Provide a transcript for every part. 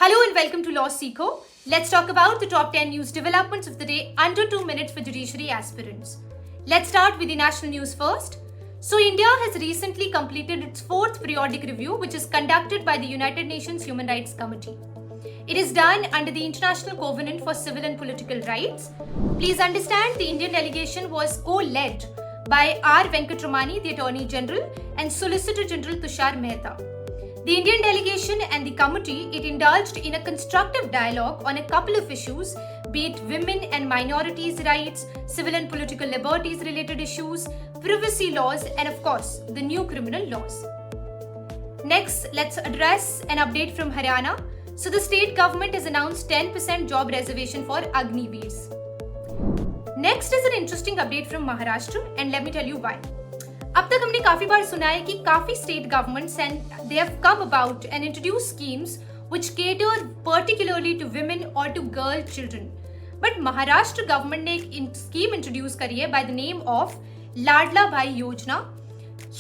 Hello and welcome to Law Seeco. Let's talk about the top 10 news developments of the day under 2 minutes for judiciary aspirants. Let's start with the national news first. So India has recently completed its 4th periodic review, which is conducted by the United Nations Human Rights Committee. It is done under the International Covenant for Civil and Political Rights. Please understand the Indian delegation was co-led by R. Venkatramani, the Attorney General, and Solicitor General Tushar Mehta. The Indian delegation and the committee, it indulged in a constructive dialogue on a couple of issues, be it women and minorities' rights, civil and political liberties related issues, privacy laws, and of course, the new criminal laws. Next, let's address an update from Haryana. So the state government has announced 10% job reservation for Agniveers. Next is an interesting update from Maharashtra, and let me tell you why. अब तक हमने काफी बार सुना है कि काफी state governments and they have come about and introduce schemes which cater particularly to women और to girl children. But Maharashtra government ने एक स्कीम इंट्रोड्यूस करी है बाय द नेम ऑफ लाडला भाई योजना.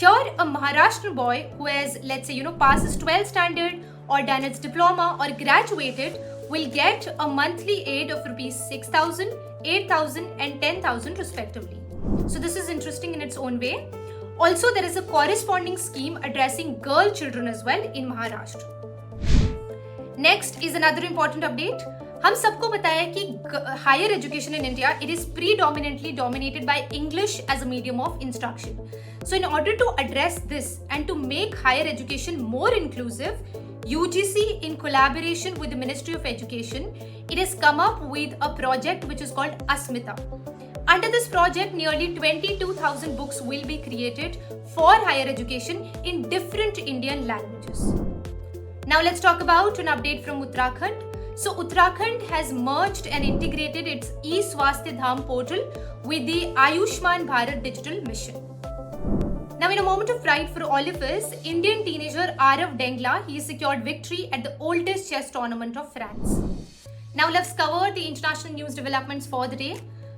Here a Maharashtra boy who has, let's say, passed his 12th standard or done its diploma or graduated will get a monthly aid of rupees 6,000, 8,000 and 10,000 respectively. So this is interesting in its own way. Also, there is a corresponding scheme addressing girl children as well in Maharashtra. Next is another important update. हम सबको पता है कि higher education in India, it is predominantly dominated by English as a medium of instruction. So in order to address this and to make higher education more inclusive, UGC in collaboration with the Ministry of Education, it has come up with a project which is called Asmita. Under this project, nearly 22,000 books will be created for higher education in different Indian languages. Now let's talk about an update from Uttarakhand. So Uttarakhand has merged and integrated its eSwasthya Dham portal with the Ayushman Bharat digital mission. Now in a moment of pride for all of us, Indian teenager Arav Dengla, he secured victory at the oldest chess tournament of France. Now let's cover the international news developments for the day.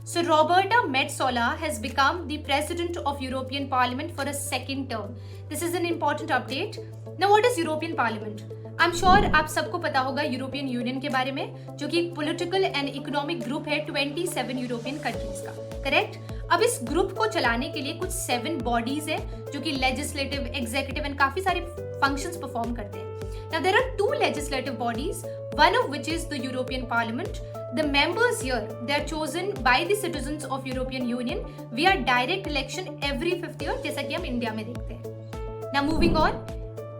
So Roberta Metsola has become the President of European Parliament for a second term. This is an important update. Now what is European Parliament? I'm sure आप सबको पता होगा European union के बारे में, जो कि एक पॉलिटिकल एंड इकोनॉमिक ग्रुप है 27 यूरोपियन कंट्रीज का, करेक्ट? अब इस ग्रुप को चलाने के लिए कुछ 7 बॉडीज हैं जो कि लेजिस्लेटिव, एग्जीक्यूटिव एंड काफी सारे फंक्शंस परफॉर्म करते हैं. Now there are 2 legislative bodies, one of which is the European Parliament. The members here, they are chosen by the citizens of European Union via direct election every 5th year, जैसा कि हम India में देखते हैं. Now moving on,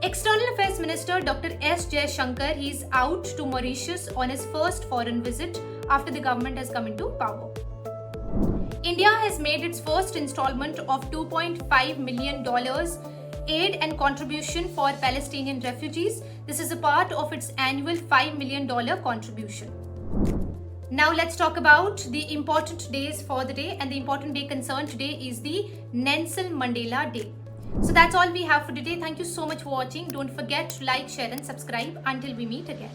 External Affairs Minister Dr. S. Jaishankar, he is out to Mauritius on his first foreign visit after the government has come into power. India has made its first installment of $2.5 million aid and contribution for Palestinian refugees. This is a part of its annual $5 million contribution. Now let's talk about the important days for the day, and the important day concerned today is the Nelson Mandela Day. So that's all we have for today. Thank you so much for watching. Don't forget to like, share and subscribe. Until we meet again.